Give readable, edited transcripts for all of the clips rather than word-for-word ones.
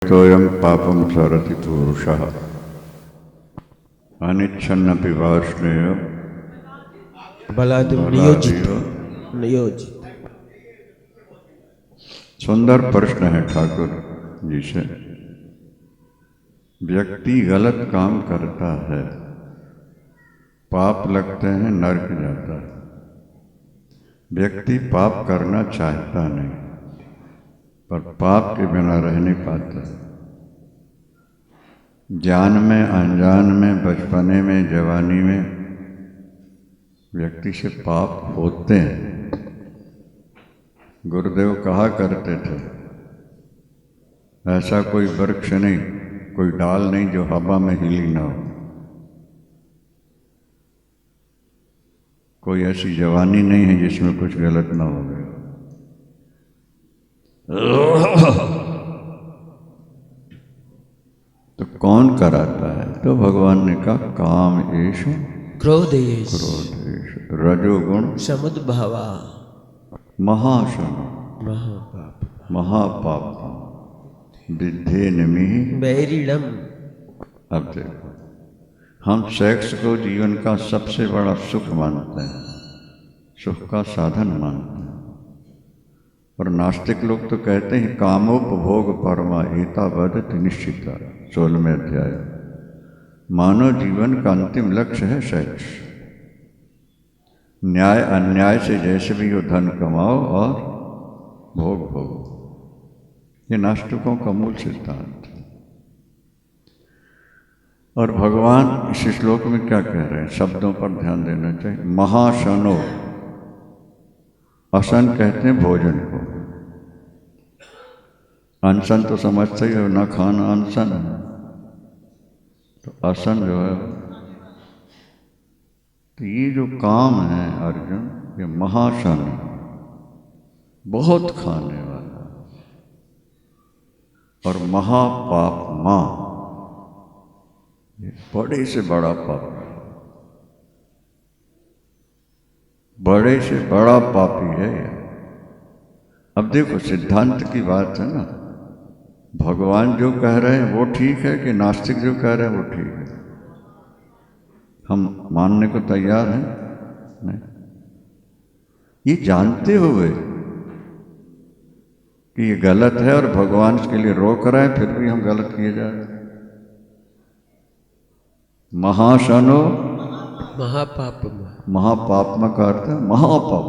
तोयं पापं सरति पुरुषः अनिच्छन्नपि वार्ष्णेय बलादिव नियोजित। सुंदर प्रश्न है ठाकुर जी से। व्यक्ति गलत काम करता है, पाप लगते हैं, नरक जाता है। व्यक्ति पाप करना चाहता नहीं, पर पाप के बिना रह नहीं पाता। ज्ञान में, अनजान में, बचपने में, जवानी में व्यक्ति से पाप होते हैं। गुरुदेव कहा करते थे, ऐसा कोई वृक्ष नहीं, कोई डाल नहीं जो हवा में हिली ना हो। कोई ऐसी जवानी नहीं है जिसमें कुछ गलत ना हो गया। तो कौन कराता है? तो भगवान ने कहा काम एष क्रोध रजोगुण समुद्भवा महाशन महापाप महापाप विद्धे नमी बैरिणम। अब देखो, हम सेक्स को जीवन का सबसे बड़ा सुख मानते हैं, सुख का साधन मानते हैं। और नास्तिक लोग तो कहते हैं कामोपभोग परमा एता वदति निश्चिता, 16वें अध्याय। मानव जीवन का अंतिम लक्ष्य है सेक्स। न्याय अन्याय से जैसे भी हो धन कमाओ और भोग भोगो, ये नास्तिकों का मूल सिद्धांत है। और भगवान इस श्लोक में क्या कह रहे हैं? शब्दों पर ध्यान देना चाहिए। महाशनो, असन कहते हैं भोजन को। अनशन तो समझते ही हो, ना खाना अनशन। तो असन जो है, तो ये जो काम है अर्जुन, ये महाशन, बहुत खाने वाला और महापाप मां, ये बड़े से बड़ा पाप, बड़े से बड़ा पापी है ये। अब देखो, सिद्धांत की बात है ना। भगवान जो कह रहे हैं वो ठीक है कि नास्तिक जो कह रहे हैं वो ठीक है? हम मानने को तैयार हैं? नहीं। ये जानते हुए कि ये गलत है और भगवान इसके लिए रोक रहे हैं, फिर भी हम गलत किए जा रहे हैं। महाशनो महापाप महापाप में का अर्थ है महापाप।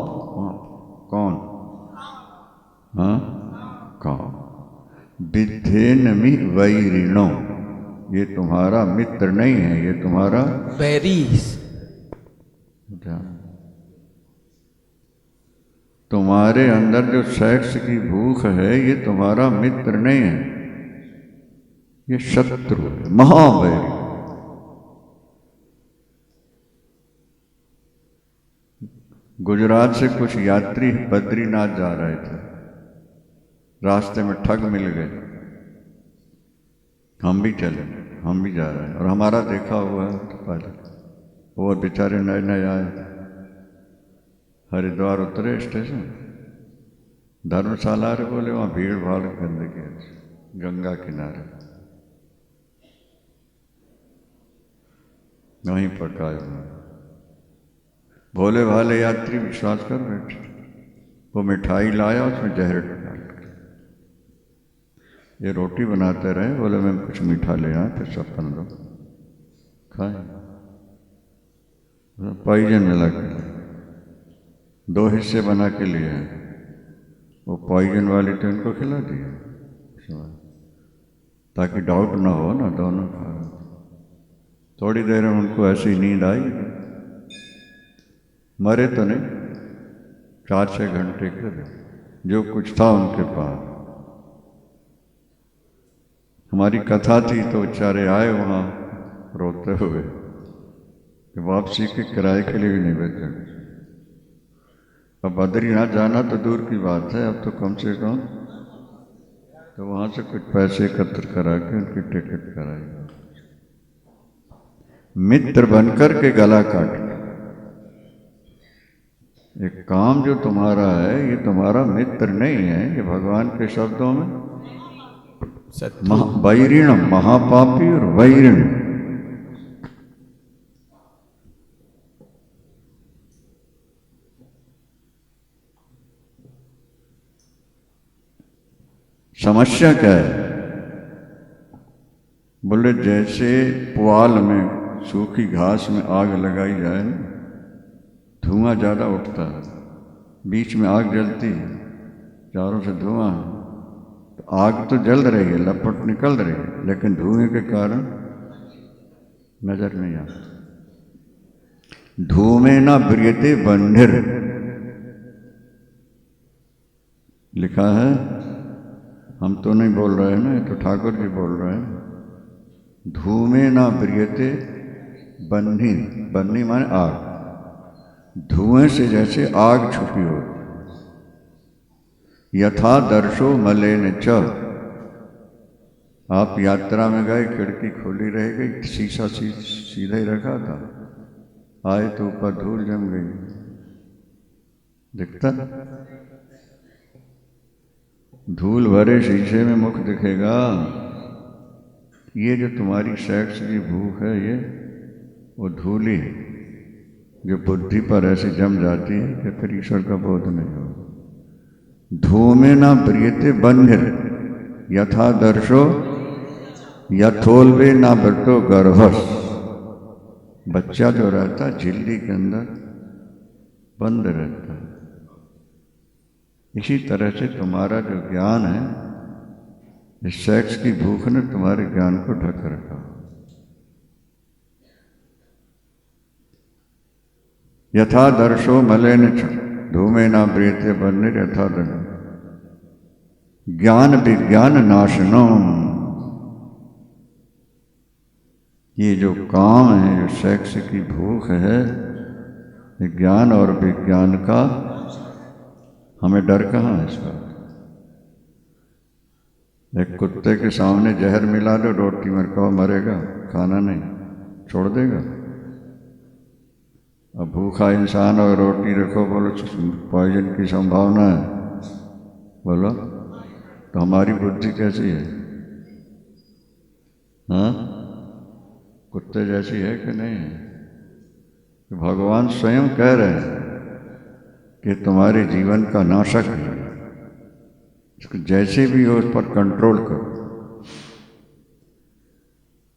कौन? हाँ, कौन? विद्धेनमि वैरिणो, ये तुम्हारा मित्र नहीं है, ये तुम्हारा बैरी। तुम्हारे अंदर जो सेक्स की भूख है, ये तुम्हारा मित्र नहीं है, ये शत्रु है, महावैरी। गुजरात से कुछ यात्री बद्रीनाथ जा रहे थे, रास्ते में ठग मिल गए। हम भी चले, हम भी जा रहे हैं, और हमारा देखा हुआ है तो पहले। वो बेचारे नए नए आए, हरिद्वार उतरे स्टेशन, धर्मशाला रे, बोले वहाँ भीड़ भाड़ गंदगी है, गंगा किनारे वहीं पकाए हुए। भोले भाले यात्री विश्वास कर बैठे। वो मिठाई लाया, उसमें जहर डाल के ये रोटी बनाते रहे। बोले मैं कुछ मीठा ले आया, फिर सब लोग खाए। पॉइजन मिला के 2 हिस्से बना के लिए, वो पॉइजन वाली तो इनको खिला दिया, ताकि डाउट ना हो ना, दोनों खा रहे। थोड़ी देर में उनको ऐसी नींद आई, मरे तो नहीं, 4-6 घंटे के जो कुछ था उनके पास। हमारी कथा थी तो बेचारे आए वहाँ रोते हुए कि वापसी के किराए के लिए भी नहीं बचे। अब बद्रीनाथ जाना तो दूर की बात है, अब तो कम से कम तो वहाँ से कुछ पैसे एकत्र करा के उनकी टिकट कराई। मित्र बनकर के गला काट, एक काम जो तुम्हारा है ये तुम्हारा मित्र नहीं है। ये भगवान के शब्दों में शत्रु वैरिणम, महापापी और वैरिण। समस्या क्या है? बोले जैसे पुआल में, सूखी घास में आग लगाई जाए, धुआं ज़्यादा उठता है, बीच में आग जलती है, चारों से धुआं है, तो आग तो जल रही है, लपट निकल रही है, लेकिन धुएं के कारण नजर नहीं आता। धूमे ना ब्रियते बंधिर लिखा है, हम तो नहीं बोल रहे हैं ना, ये तो ठाकुर जी बोल रहे हैं। धूमे ना ब्रियते बन्ही, बन्ही माने आग, धुएं से जैसे आग छुपी हो। यथा दर्शो मलेन च, आप यात्रा में गए, खिड़की खोली रह गई, शीशा सीधा ही रखा था, आए तो ऊपर धूल जम गई, दिखता? धूल भरे शीशे में मुख दिखेगा। ये जो तुम्हारी सेक्स की भूख है, ये वो धूल ही जो बुद्धि पर ऐसे जम जाती है कि फिर ईश्वर का बोध नहीं होगा। धूमे ना प्रियते बंधिर, यथा दर्शो यथोल्वे ना बटो गर्भस। बच्चा जो रहता है झिल्ली के अंदर बंद रहता है। इसी तरह से तुम्हारा जो ज्ञान है, इस सेक्स की भूख ने तुम्हारे ज्ञान को ढक रखा। यथा दर्शो मलेन धूमे ना प्रियते बन्धिर यथा दर्शो ज्ञान विज्ञान नाशनम। ये जो काम है, जो सेक्स की भूख है, ज्ञान और विज्ञान का हमें डर कहाँ है इसका? एक कुत्ते के सामने जहर मिला दो रोटी में, कहो मरेगा, खाना नहीं, छोड़ देगा। अब भूखा इंसान और रोटी रखो, बोलो पॉइजन की संभावना है, बोलो तो हमारी बुद्धि कैसी है? हाँ, कुत्ते जैसी है कि नहीं है? भगवान स्वयं कह रहे हैं कि तुम्हारे जीवन का नाशक है, इसको जैसे भी हो उस पर कंट्रोल करो।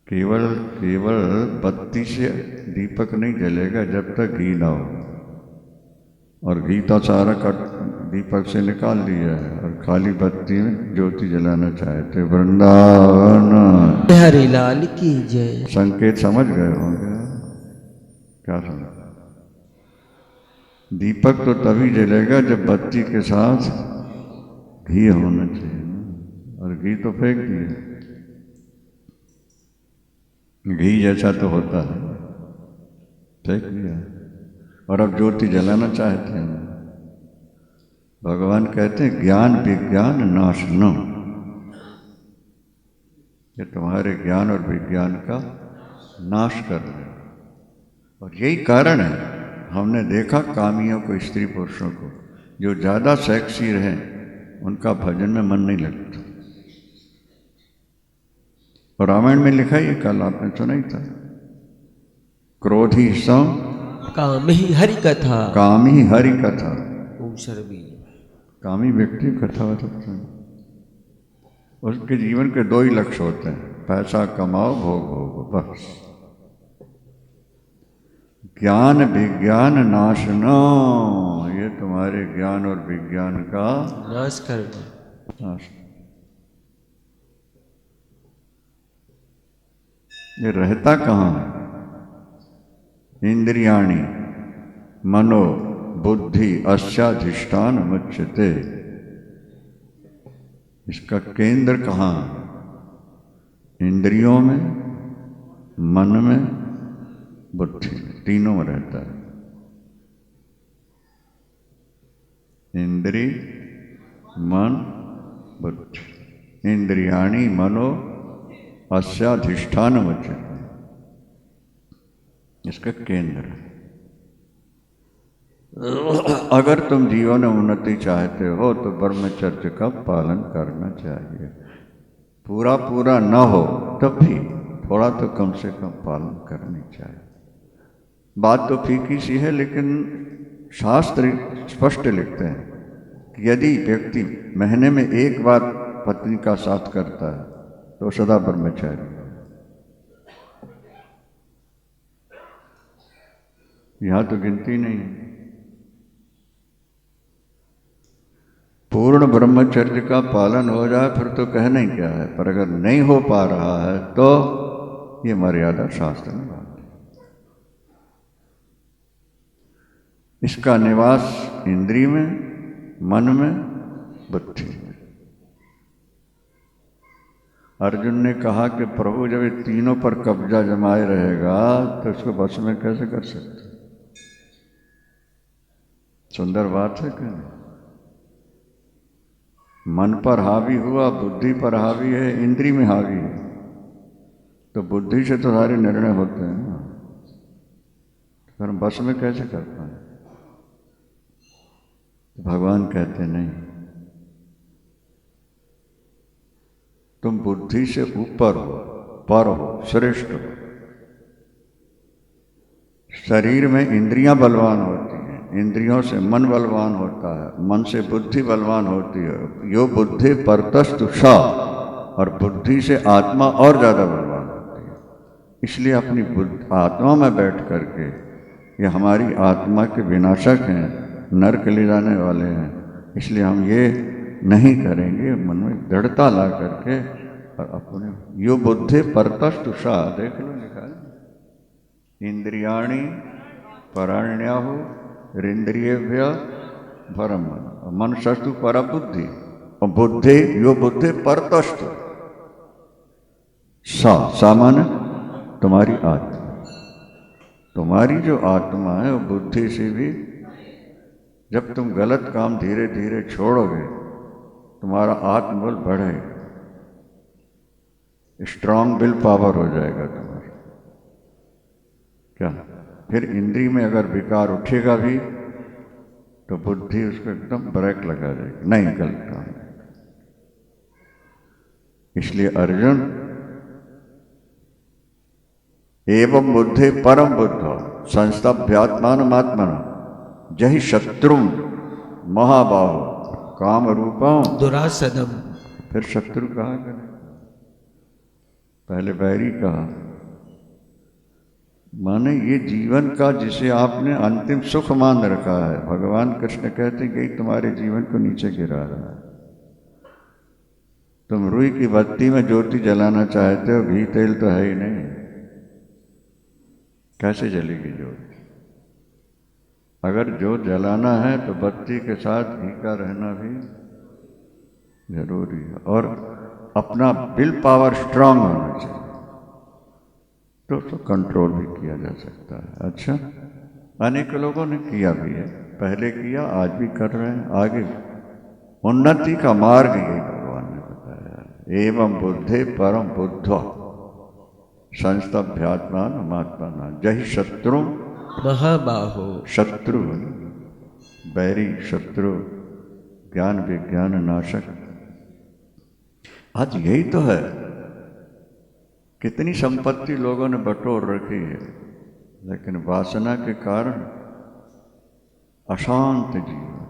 केवल केवल बत्ती से दीपक नहीं जलेगा जब तक घी ना हो, और घी तो सारा कट दीपक से निकाल दिया है, और खाली बत्ती में ज्योति जलाना चाहते। वृंदावन हरि लाल की जय। संकेत समझ गए होंगे? क्या समझ? दीपक तो तभी जलेगा जब बत्ती के साथ घी होना चाहिए, और घी तो फेंक दिया। घी जैसा तो होता है, फेंक दिया, और अब ज्योति जलाना चाहते हैं। भगवान कहते हैं ज्ञान विज्ञान नाशनम, ये तुम्हारे ज्ञान और विज्ञान का नाश कर रहे हैं। और यही कारण है, हमने देखा कामियों को, स्त्री पुरुषों को, जो ज़्यादा सेक्सी रहे उनका भजन में मन नहीं लगता। और रामायण में लिखा ही, कल आपने सुना ही था, क्रोधी सम कामी हरि कथा, कामी हरि कथा। ओम सर्वी। कामी व्यक्ति कथा हो सकता है, उसके जीवन के दो ही लक्ष्य होते हैं, पैसा कमाओ, भोग भोगो, बस। ज्ञान विज्ञान नाशनो, ये तुम्हारे ज्ञान और विज्ञान का नाश करना। नाश। ये रहता कहाँ है? इंद्रियाणि मनो बुद्धि अस्याधिष्ठान मुच्यते। इसका केंद्र कहाँ है? इंद्रियों में, मन में, बुद्धि, तीनों में रहता है। इंद्रिय मन बुद्धि, इंद्रियाणि मनो अस्याधिष्ठान मुच्यते, इसका केंद्र है। अगर तुम जीवन में उन्नति चाहते हो तो ब्रह्मचर्य का पालन करना चाहिए। पूरा पूरा न हो तब भी थोड़ा तो कम से कम पालन करनी चाहिए। बात तो फीकी सी है, लेकिन शास्त्र स्पष्ट लिखते हैं कि यदि व्यक्ति महीने में एक बार पत्नी का साथ करता है तो सदा ब्रह्मचारी है। यहां तो गिनती नहीं है। पूर्ण ब्रह्मचर्य का पालन हो जाए फिर तो कहना ही क्या है, पर अगर नहीं हो पा रहा है तो ये मर्यादा शास्त्र में बात है। इसका निवास इंद्रिय में, मन में, बुद्धि में। अर्जुन ने कहा कि प्रभु जब ये तीनों पर कब्जा जमाए रहेगा तो इसको बस में कैसे कर सकते? सुंदर बात है कि मन पर हावी हुआ, बुद्धि पर हावी है, इंद्रिय में हावी है, तो बुद्धि से तो सारे निर्णय होते हैं ना, फिर हम बस में कैसे कर पाए? तो भगवान कहते नहीं, तुम बुद्धि से ऊपर हो, पर हो, श्रेष्ठ हो। शरीर में इंद्रियां बलवान होती हैं, इंद्रियों से मन बलवान होता है, मन से बुद्धि बलवान होती है। यो बुद्धि परतस्तु सा, और बुद्धि से आत्मा और ज्यादा बलवान होती है। इसलिए अपनी आत्मा में बैठ करके, ये हमारी आत्मा के विनाशक हैं, नरक ले जाने वाले हैं, इसलिए हम ये नहीं करेंगे। मन में दृढ़ता ला करके और अपने यो बुद्धि परतस्तु सा, देख लो लिखा है, इंद्रियाणि परण्याहु इंद्रियेभ्य परम मन सस्तु पर बुद्धि, और बुद्धि यो बुद्धि परतस्तु सा, सामान्य तुम्हारी आत्मा। तुम्हारी जो आत्मा है वो बुद्धि से भी, जब तुम गलत काम धीरे धीरे छोड़ोगे तुम्हारा आत्मबल बढ़ेगा, स्ट्रांग विल पावर हो जाएगा तुम्हारा। क्या फिर इंद्रिय में अगर विकार उठेगा भी तो बुद्धि उसको एकदम ब्रेक लगा देगी, नहीं गलत काम। इसलिए अर्जुन, एवं बुद्धि परम बुद्ध संस्तभ्यात्मानमात्मना जहि शत्रु महाबाहु काम रूपम दुरासदम। फिर शत्रु कहा करें, पहले बैरी कहा, माने ये जीवन का जिसे आपने अंतिम सुख मान रखा है, भगवान कृष्ण कहते हैं कि तुम्हारे जीवन को नीचे गिरा रहा है। तुम रुई की बत्ती में ज्योति जलाना चाहते हो, घी तेल तो है ही नहीं, कैसे जलेगी ज्योति? अगर ज्योत जलाना है तो बत्ती के साथ घी का रहना भी जरूरी है, और अपना विल पावर स्ट्रांग होना चाहिए, तो उसको कंट्रोल भी किया जा सकता है। अच्छा, अनेक लोगों ने किया भी है, पहले किया, आज भी कर रहे हैं, आगे उन्नति का मार्ग यही भगवान ने बताया। एवं बुद्धि परम बुद्ध संस्तभ्यात्मान महात्मा जहि शत्रु महाबाहो। शत्रु बैरी, शत्रु ज्ञान विज्ञान नाशक। आज यही तो है, कितनी संपत्ति लोगों ने बटोर रखी है, लेकिन वासना के कारण अशांत जीवन,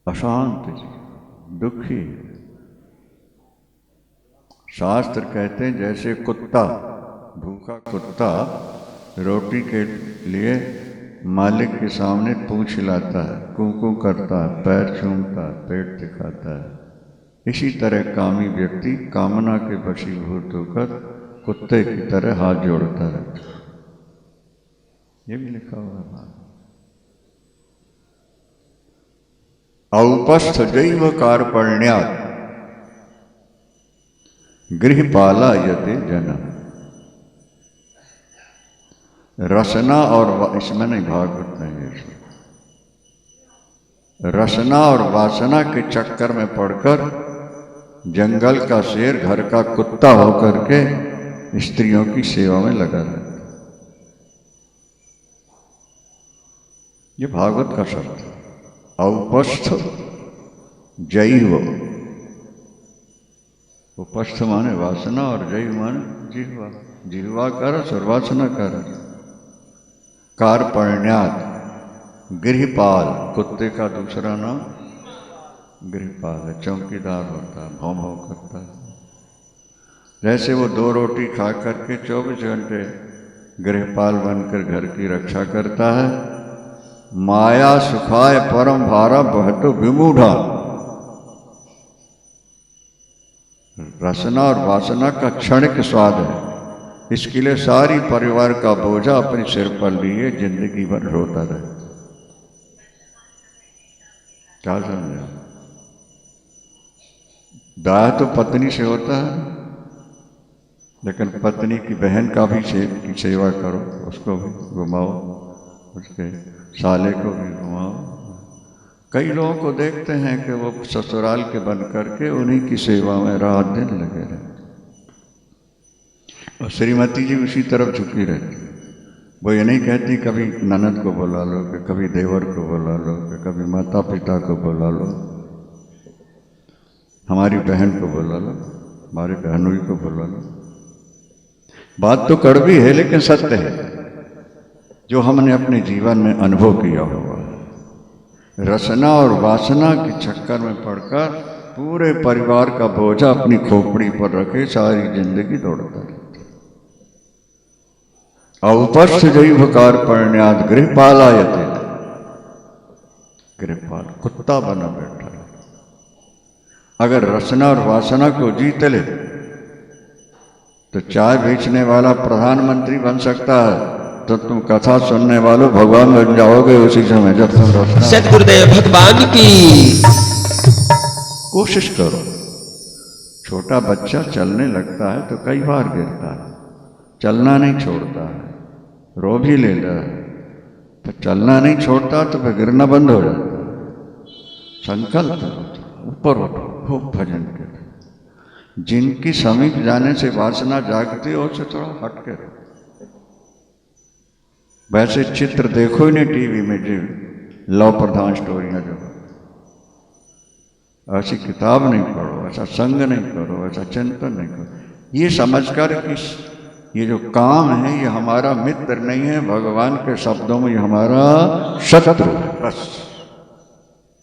अशांत जीवन, दुखी है। शास्त्र कहते हैं जैसे कुत्ता, भूखा कुत्ता रोटी के लिए मालिक के सामने पूंछ हिलाता है, कूं कूं करता है, पैर चूमता है, पेट दिखाता है, इसी तरह कामी व्यक्ति कामना के वशीभूत होकर कुत्ते की तरह हाथ जोड़ता रहता है। ये भी लिखा हुआ है। औपस्थ जैव कार्पण्यात् गृहपाला यते जन। रसना और इसमें नहीं, भागवत नहीं है इसमें, रसना और वासना के चक्कर में पड़कर जंगल का शेर घर का कुत्ता होकर के स्त्रियों की सेवा में लगा रहता। ये भागवत का शब्द है। औपस्थ जैव उपस्थ माने वासना और जय माने जिह्वा, जिह्वा का रस और वासना का रस। कार्पण्यात् गृहपाल, कुत्ते का दूसरा नाम गृहपाल है, चौकीदार होता है, भौं भौं करता है। जैसे वो 2 रोटी खा करके 24 घंटे गृहपाल बनकर घर की रक्षा करता है, माया सुखाय परम भारा बहतो विमूढ़ा, रसना और वासना का क्षणिक स्वाद है, इसके लिए सारी परिवार का बोझा अपने सिर पर लिए जिंदगी भर रोता रहे। क्या समझा? दाह तो पत्नी से होता है, लेकिन पत्नी की बहन का भी की सेवा करो, उसको भी घुमाओ, उसके साले को भी घुमाओ। कई लोगों को देखते हैं कि वो ससुराल के बन करके उन्हीं की सेवा में रात दिन लगे रहते, और श्रीमती जी उसी तरफ झुकी रहती। वो ये नहीं कहती कभी ननद को बुला लो, कि कभी देवर को बुला लो, कि कभी माता पिता को बुला लो, हमारी बहन को बुला लो, हमारी बहनोई को बुला लो। बात तो कड़वी है लेकिन सत्य है, जो हमने अपने जीवन में अनुभव किया होगा। रसना और वासना के चक्कर में पड़कर पूरे परिवार का बोझा अपनी खोपड़ी पर रखे सारी जिंदगी दौड़ता रहता। औपस्थ जैव कार्पण्यात् गृहपालायते, गृहपाल कुत्ता बना बैठा है। अगर रसना और वासना को जीत ले तो चाय बेचने वाला प्रधानमंत्री बन सकता है, तो तुम कथा सुनने वालों भगवान बन जाओगे उसी समय, जब तुम रसना। सतगुरुदेव भगवान की कोशिश करो। छोटा बच्चा चलने लगता है तो कई बार गिरता है, चलना नहीं छोड़ता है, रो भी लेता है, तो चलना नहीं छोड़ता तो फिर गिरना बंद हो जाता है। संकल्प ऊपर उठो, खूब भजन करो। जिनकी समीप जाने से वासना जागती हो उससे थोड़ा हटके रहो। वैसे चित्र देखो ही नहीं टीवी में, जो लव प्रधान स्टोरियां जो, ऐसी किताब नहीं पढ़ो, ऐसा संग नहीं करो, ऐसा चिंतन नहीं करो। ये समझकर कि ये जो काम है ये हमारा मित्र नहीं है, भगवान के शब्दों में ये हमारा शत्रु है, बस।